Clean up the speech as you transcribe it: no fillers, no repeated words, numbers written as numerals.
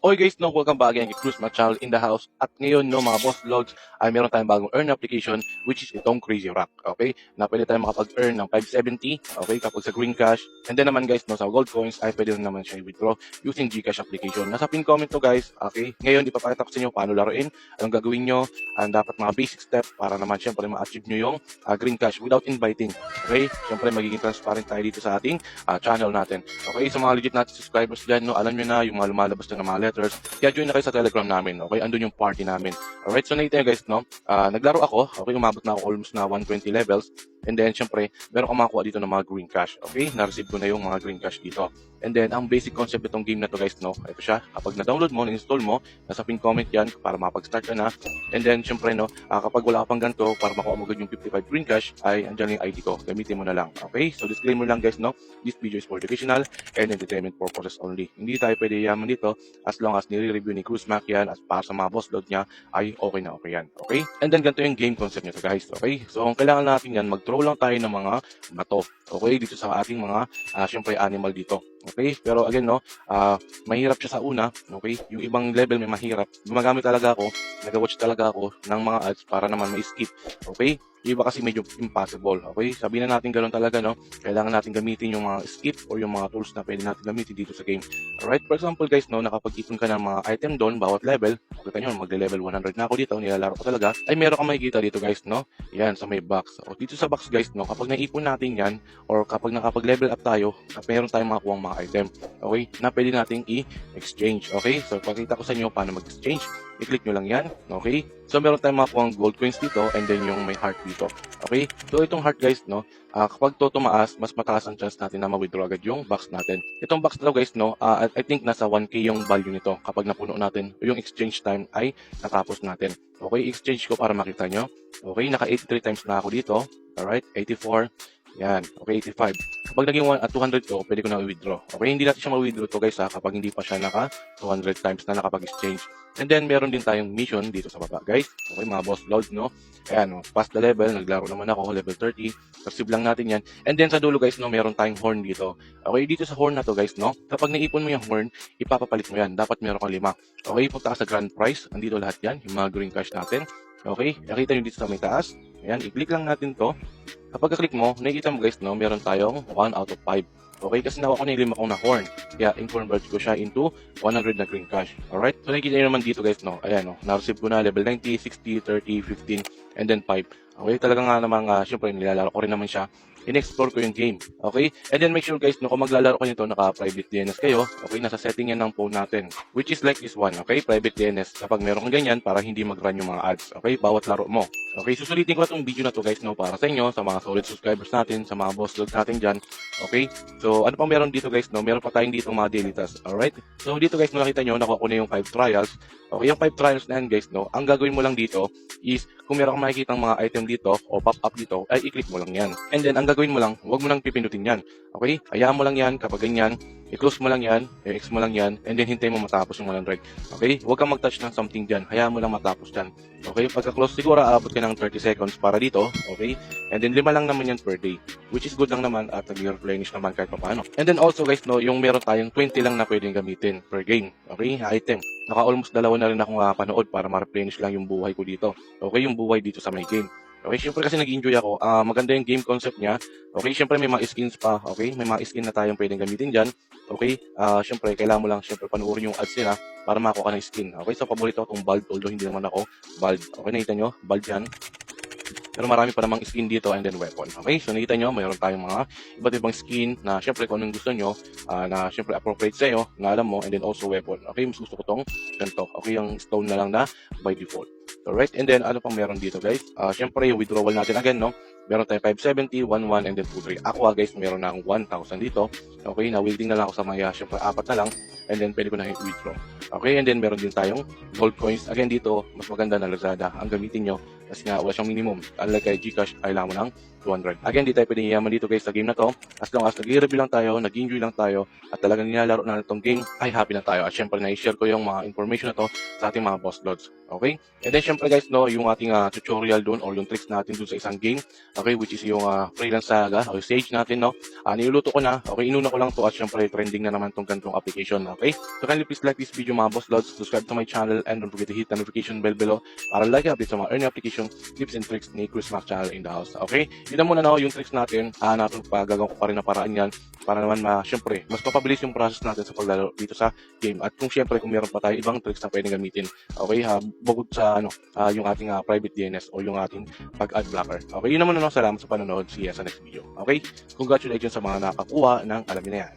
Okay guys, no, welcome back again kay Cruz Machal in the house. At ngayon, no, mga boss loads, ay meron tayong bagong earn application which is itong Crazy Rock. Okay? Na pwede tayong makapag-earn ng 570, okay, kapag sa Green Cash. And then naman guys, no, sa Gold Coins ay pwede rin naman siya i-withdraw using GCash application. Nasa pin comment to guys, okay? Ngayon, ipapakita ko sa inyo paano laruin, anong gagawin nyo, and dapat mga basic step para naman syempre ma-achieve nyo yung Green Cash without inviting. Okay? Syempre magiging transparent tayo dito sa ating channel natin. Okay? Sa mga legit natin subscribers dyan, no, alam nyo na yung mga lumalabas na mga letters. Kaya join na kayo sa Telegram namin, okay? Andun yung party namin. Alright, so nakita nyo guys, no? Naglaro ako, okay? Umabot na ako almost na 120 levels. And then, syempre, meron akong makakuha dito ng mga green cash, okay? Na-receive ko na yung mga green cash dito. And then, ang basic concept itong game na to guys, no? Ito siya, kapag na-download mo, na-install mo, nasa pin comment yan para mapag-start ka na. And then, syempre, no, kapag wala ka pang ganito, para makuha mo agad yung 55 green cash, ay andyan yung ID ko. Gamitin mo na lang, okay? So, disclaimer lang guys, no? This video is for educational and entertainment purposes only. Hindi tayo pwede yaman dito as long as nire-review ni Cruz Mac yan as para sa mga boss load niya ay okay na okay yan, okay? And then, ganito yung game concept nito guys, okay? So, ang kailangan natin yan, mag-throw lang tayo ng mga bato, okay? Dito sa ating mga, syempre, animal dito. Okay? Pero again, no, mahirap siya sa una, okay? Yung ibang level may mahirap. Gumagamit talaga ako, nag-watch talaga ako ng mga ads para naman ma-skip, okay? Yung iba kasi medyo impossible, okay? Sabihin na natin ganoon talaga, no? Kailangan natin gamitin yung mga skip or yung mga tools na pwede natin gamitin dito sa game. Alright? For example, guys, no, nakapag-ipon ka ng mga item doon, bawat level, kita nyo, magle-level 100 na ako dito, nilalaro ko talaga, ay meron kang makikita dito, guys, no? Yan, sa may box. O, dito sa box, guys, no, kapag naipon natin yan, or kapag nakapag-level up tayo, meron tayong makakuha mga item, okay? Na pwede nating i-exchange, okay? So, pakita ko sa inyo paano mag-exchange. I-click nyo lang yan, okay? So, meron tayong makakuha gold coins dito, and then yung may heart dito, okay? So, itong heart, guys, no, kapag to tumaas, mas mataas ang chance natin na ma-withdraw agad yung box natin. Itong box na to, guys, no, I think nasa 1k yung value nito kapag napuno natin, yung exchange time ay natapos natin. Okay, exchange ko para makita nyo. Okay, naka 83 times na ako dito. Alright, 84. Yan, okay, 85. Kapag naging 200 to, pwede ko na i-withdraw. Okay, hindi natin siya ma-withdraw to guys kapag hindi pa siya naka 200 times na nakapag-exchange. And then, meron din tayong mission dito sa baba, guys. Okay, mga boss loads, no? Ayan, no, pass the level, naglaro naman ako, level 30. Receive lang natin yan. And then, sa dulo, guys, no, meron tayong horn dito. Okay, dito sa horn na to, guys, no? Kapag naipon mo yung horn, ipapapalit mo yan. Dapat meron kang 5. Okay, punta ka sa grand prize. Andito lahat yan, yung mga green cash natin. Okay, nakita nyo dito sa may taas. Ayan, i-click lang natin to. Kapag ka-click mo, nakikita mo guys, no, meron tayong 1 out of 5. Okay, kasi nakuha ko na yung 5 kong na horn. Kaya, in-convert ko siya into 100 na green cash. Alright? So, nakikita nyo naman dito guys, no, ayan, no, na-receive ko na level 90, 60, 30, 15, and then 5. Okay, talaga nga naman, syempre, nilalaro ko rin naman siya. In-explore ko yung game. Okay? And then make sure guys, no, kung maglalaro kayo nito, naka-private DNS kayo. Okay? Nasa setting yan ng phone natin. Which is like this one. Okay? Private DNS. Kapag meron kang ganyan, para hindi mag-run yung mga ads. Okay? Bawat laro mo. Okay? Susulitin ko itong video na to guys, no, para sa inyo, sa mga solid subscribers natin, sa mga boss load natin dyan. Okay? So, ano pang meron dito guys, no? Meron pa tayong dito mga daily tasks. Alright? So, dito guys, no, nakita nyo, nakuha ko na yung 5 trials. Okay? Yung 5 trials na yan guys, no, ang gagawin mo lang dito is, kung meron kang makikita mga item dito, o pop-up dito, ay i-click mo lang yan. And then, ang gagawin mo lang, huwag mo lang pipindutin yan. Okay? Hayaan mo lang yan kapag ganyan. I-close mo lang yan, i-X mo lang yan, and then hintay mo matapos yung 100. Okay? Huwag kang mag-touch ng something dyan. Hayaan mo lang matapos dyan. Okay? Pagka-close, siguro aabot ka ng 30 seconds para dito. Okay? And then 5 lang naman yan per day. Which is good lang naman at nag-replenish naman kahit paano. And then also guys, no, yung meron tayong 20 lang na pwedeng gamitin per game. Okay? Item. Naka-almost 2 na rin akong panood para ma-replenish lang yung buhay ko dito. Okay? Yung buhay dito sa my game. Okay, syempre kasi nag-enjoy ako. Maganda yung game concept niya. Okay, syempre may mga skins pa. Okay, may mga skin na tayong pwedeng gamitin dyan. Okay, syempre kailangan mo lang syempre panoorin yung ads nila para makuha ka ng skin. Okay, so paborito ko itong bald, although hindi naman ako bald. Okay, nakita nyo, bald yan. Pero marami pa namang skin dito and then weapon. Okay, so nakita nyo, mayroon tayong mga iba't ibang skin na syempre kung anong gusto nyo, na syempre appropriate sa'yo, na alam mo, and then also weapon. Okay, mas gusto ko tong ganito. Okay, yung stone na lang na by default. Alright, and then ano pang meron dito guys? Syempre yung withdrawal natin again, no? Meron tayong 570, 11, and then 23. Ako guys, meron na akong 1,000 dito. Okay, na-wielding na lang ako sa mga syempre 4 na lang. And then pwede ko na i-withdraw. Okay, and then meron din tayong gold coins. Again dito, mas maganda na Lazada. Ang gamitin nyo Kasi nga, wala siyang minimum. Unlike kay Gcash, kailangan mo ng 200. Again, di tayo pwedeng yaman dito guys sa game na to. As long as nag-review lang tayo, nag-enjoy lang tayo, at talagang nilalaro na itong game, ay happy na tayo. At syempre, na-share ko yung mga information na to sa ating mga boss loads. Okay? And then syempre guys, no, yung ating tutorial doon or yung tricks natin doon sa isang game, okay, which is yung freelance saga o stage natin, no. Niluluto ko na, okay, inuna ko lang to at syempre trending na naman tong ganitong application, okay. So kindly please like this video mga boss loads, subscribe to my channel, and don't forget to hit the notification bell below para like update sa mga earning application, tips and tricks ni Chris Mac Channel in the house, okay. Yun na muna, no, yung tricks natin, natin gagawin ko pa rin na paraan yan para naman syempre, mas mapabilis yung process natin sa paglalaro dito sa game. At kung syempre, kung meron pa tayo ibang tricks na pwedeng gamitin, okay, bukod sa yung ating private DNS o yung ating pag-ad blocker. Okay, yun naman, no, salamat sa panonood. See you sa next video. Okay, congratulations sa mga nakakuha ng alamin na yan.